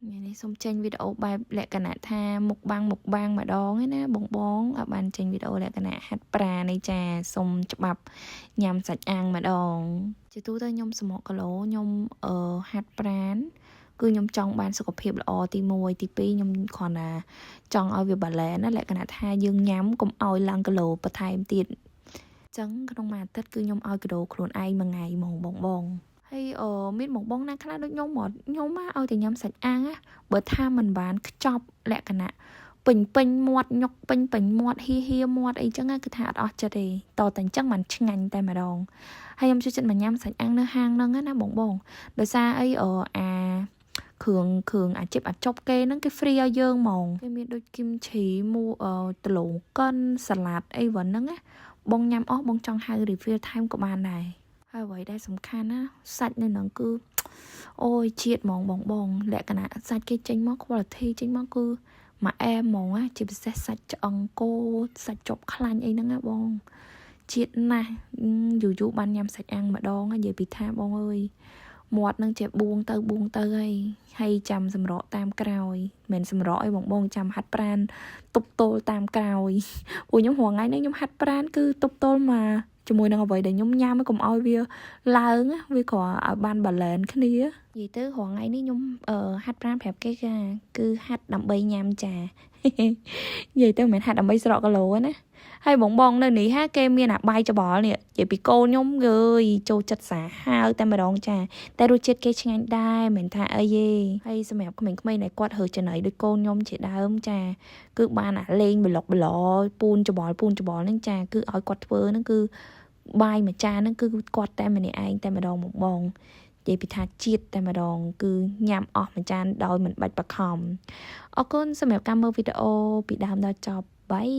ngàyនេះសូមចេញវីដេអូបែបលក្ខណៈថាមុខបាំងម្ដងឯណាបងអត់បានចេញវីដេអូលក្ខណៈហាត់ប្រាណនេះចាសូមច្បាប់ញ៉ាំសាច់អាំងម្ដងជាទូទៅខ្ញុំសមគីឡូខ្ញុំហាត់ប្រាណគឺខ្ញុំចង់បានសុខភាពល្អទី1ទី2ខ្ញុំគ្រាន់តែចង់ឲ្យវាបាឡែនណាលក្ខណៈថាយើងញ៉ាំកុំឲ្យឡើងគីឡូបន្ថែមទៀតចឹងក្នុងមួយអាទិត្យគឺខ្ញុំឲ្យគីឡូខ្លួនឯងមួយថ្ងៃហ្មងបងហើយមានបងណាខ្លះដូចខ្ញុំមកខ្ញុំមកឲ្យតែញ៉ាំសាច់អាំងណាបើថាមិនបានខ្ចប់លក្ខណៈពេញមាត់ញុកពេញមាត់ហៀមាត់អីចឹងគឺថាអត់អស់ចិត្តទេតតែអញ្ចឹងมันឆ្ងាញ់តែម្ដងហើយខ្ញុំចូលចិត្តមកញ៉ាំសាច់អាំងនៅហាងហ្នឹងណាបងដោយសារអីអាគ្រឿងអាជីបអាចប់គេហ្នឹងគេ free ឲ្យយើងហ្មងគេមានដូចគីមឈីដលងកិនសាឡាត់អីវ៉ាហ្នឹងណាបងញ៉ាំអស់បងចង់ហៅ refill time ក៏បានដែរហើយអ្វីដែលសំខាន់ណាសាច់នៅហ្នឹងគឺអូយជាតិហ្មងបងលក្ខណៈសាច់គេចេញមក quality ចេញមកគឺមកអែមហ្មងណាជាពិសេសសាច់ឆ្អឹងគោសាច់ជាប់ខ្លាញ់អីហ្នឹងណាបងជាតិណាស់យូរបានញ៉ាំសាច់អាំងម្ដងនិយាយពីថាបងអើយមាត់នឹងជាបួងទៅហើយចាំសម្រក់តាមក្រោយមិនសម្រក់អីបងចាំហាត់ប្រាណទប់ទល់តាមក្រោយពួកខ្ញុំរងថ្ងៃនេះខ្ញុំហាត់ប្រាណគឺទប់ទល់មកជាមួយនឹងអ្វីដែលខ្ញុំញ៉ាំកុំឲ្យវាឡើងវាគ្រាន់ឲ្យបានបាឡែនគ្នានិយាយទៅរងថ្ងៃនេះខ្ញុំហាត់ប្រាណប្រាប់គេគឺហាត់ដើម្បីញ៉ាំចានិយាយទៅមិនមែនហាត់ដើម្បីស្រកគីឡូណាហើយបងនៅនេះហាគេមានអាបាយច្បល់នេះនិយាយពីកូនខ្ញុំអើយចូលចិត្តសាហាវតែម្ដងចាតែរសជាតិគេឆ្ងាញ់ដែរមិនថាអីទេហើយសម្រាប់ក្មេងៗដែលគាត់រើសចំណីដូចកូនខ្ញុំជាដើមចាគឺបានអាលេងប្លុកប្លោពូនច្បល់ហ្នឹងចាគឺឲ្យគាត់ធ្វើហ្នឹងគឺបាយមួយចានហ្នឹងគឺគាត់តែម្នាក់ឯងតែម្ដងបងនិយាយពីថាជាតិតែម្ដងគឺញ៉ាំអស់មួយចានដោយមិនបាច់បខំអរគុណសម្រាប់ការមើលវីដេអូពីដើមដល់ចប់បាយ